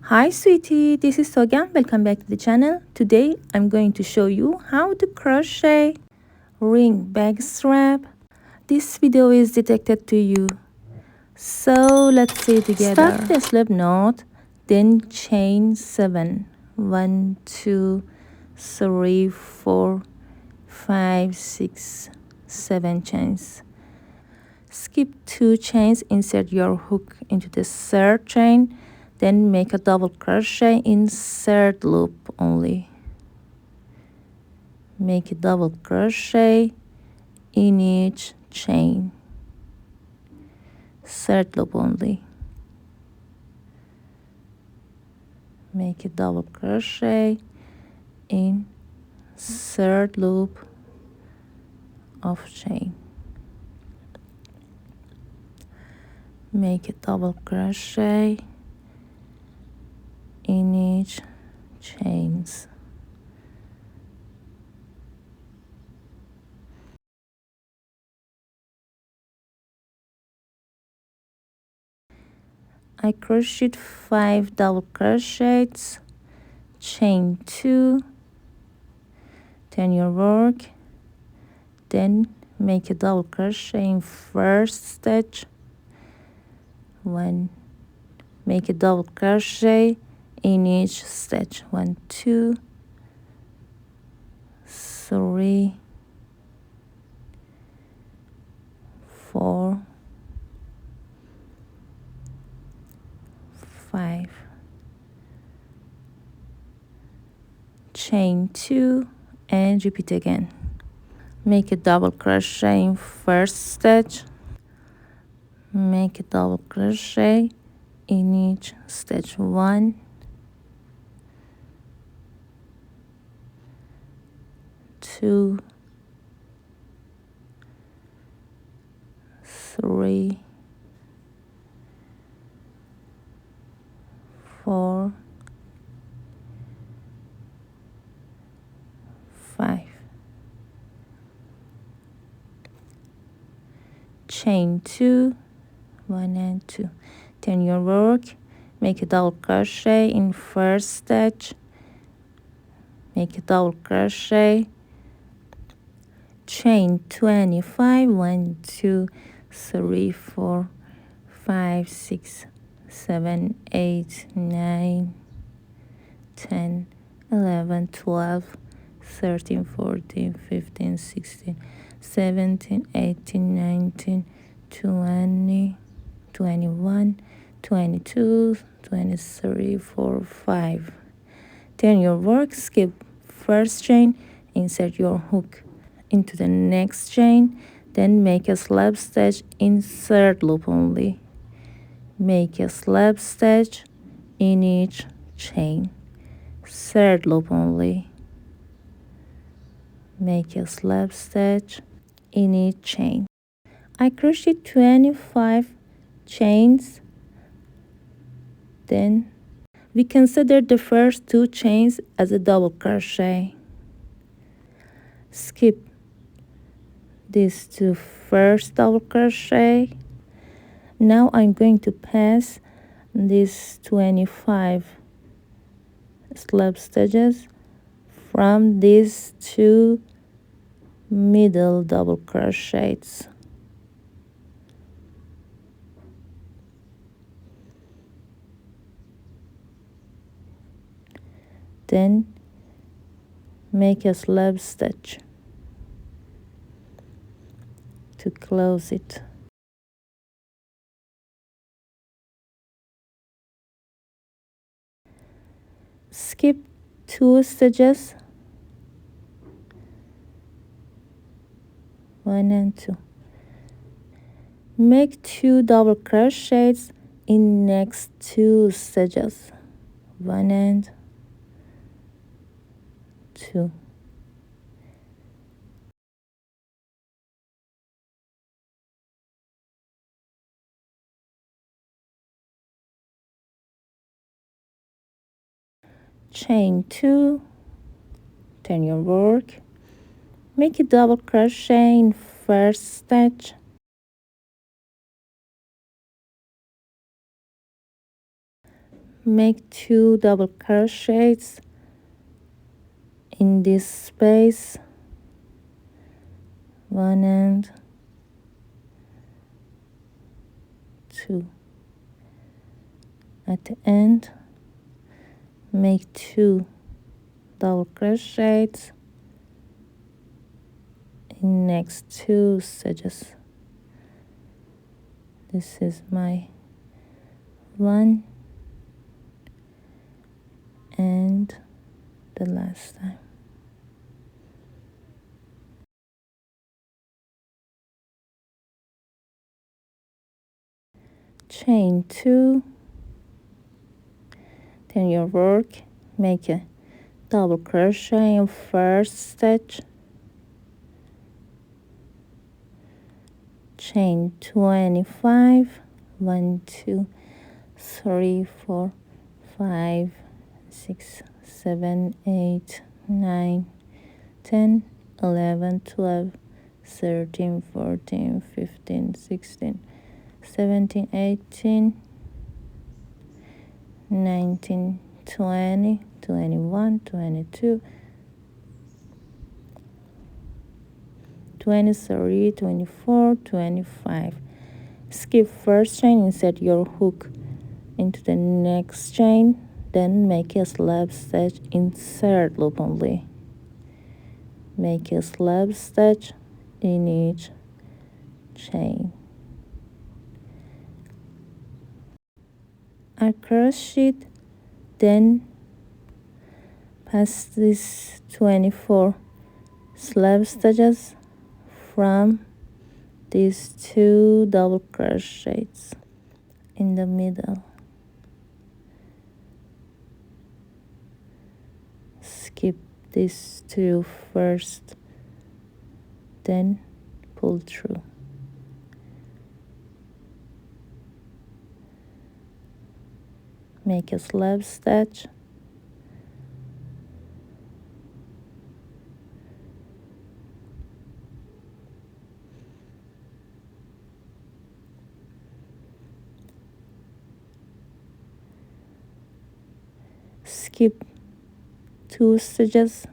Hi sweetie, this is Sogan. Welcome back to the channel. Today I'm going to show you how to crochet ring bag strap. This video is dedicated to you. So let's see together. Start the slip knot, then chain 7. 1, 2, 3, 4, 5, 6, 7 chains. Skip 2 chains, insert your hook into the third chain, then make a double crochet in third loop only. Make a double crochet in each chain, third loop only. Make a double crochet in third loop of chain. Make a double crochet in each chains. I crocheted 5 double crochets, chain 2, turn your work, then make a double crochet in first stitch, 1, make a double crochet in each stitch, 1, 2, 3, 4, 5, chain 2 and repeat again. Make a double crochet in first stitch, make a double crochet in each stitch, 1, 2, 3, 4, 5. Chain 2, 1 and 2. Turn your work, make a double crochet in first stitch, make a double crochet, chain 25, 1, 2, 3, 4, 5, 6, 7, 8, 9, 10, 11, 12, 13, 14, 15, 16, 17, 18, 19, 20, 21, 22, 23, 4, 5. Turn your work, skip first chain, insert your hook into the next chain, then make a slip stitch in third loop only. Make a slip stitch in each chain, third loop only. Make a slip stitch in each chain. I crocheted 25 chains. Then we consider the first 2 chains as a double crochet. Skip these 2 first double crochet. Now I'm going to pass these 25 slip stitches from these 2 middle double crochets. Then make a slip stitch to close it. Skip 2 stitches, 1 and 2. Make 2 double crochets in next 2 stitches, 1 and 2. Chain 2, turn your work, make a double crochet in first stitch, make 2 double crochets in this space, one and 2. At the end, make 2 double crochets in next 2 stitches. This is my one and the last time. Chain 2, then your work, make a double crochet in first stitch, chain 25, 1 2 3 4 5 6 7 8 9 10 11 12 13 14 15 16 17 18 19 20 21 22 23 24 25. Skip first chain, insert your hook into the next chain, then make a slab stitch, insert loop only, make a slab stitch in each chain. I crochet, then pass this 24 slab stitches from these 2 double crochets in the middle. Skip these 2 first, then pull through. Make a slab stitch, skip 2 stitches,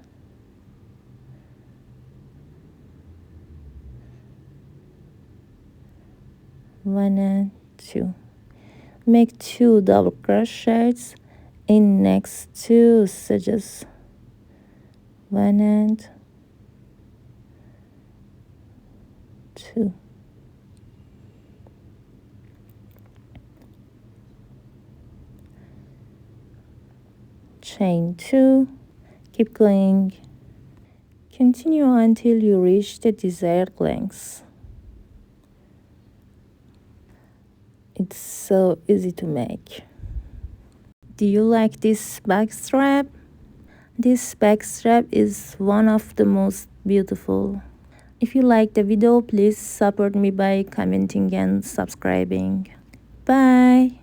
one and 2, make 2 double crochets in next 2 stitches, one and 2. Chain 2, keep going, continue until you reach the desired length. It's so easy to make. Do you like this back strap? This back strap is one of the most beautiful. If you like the video, please support me by commenting and subscribing. Bye.